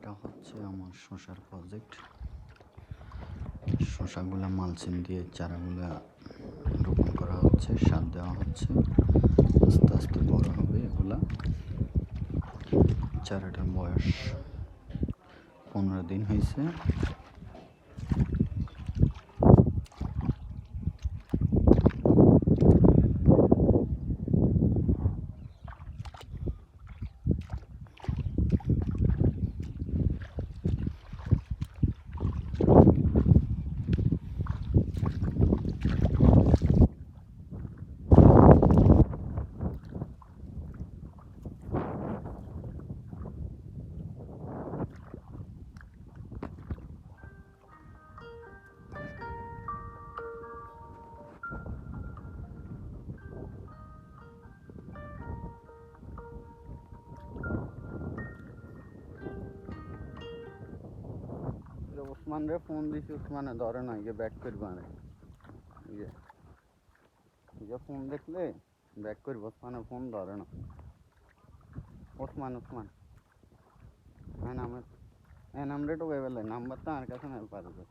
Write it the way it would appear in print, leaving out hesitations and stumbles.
এটা হচ্ছে আমার শসার প্রজেক্ট। শসাগুলা মালচিং দিয়ে চারাগুলা রোপণ করা হচ্ছে, সার দেওয়া হচ্ছে, আস্তে আস্তে বড় হবে এগুলা। চারাটার বয়স 15 দিন হয়েছে। ওসমান রে ফোন দিছি, ওসমানে ধরে না, গিয়ে ব্যাক করবে না। যে ফোন দেখলে ব্যাক করবে, ওসমানের ফোন ধরে না। ওসমান ওসমান হ্যাঁ নামে হ্যাঁ নামরে টোকাই বেলে নাম্বার তো আমার কাছে না পারবে।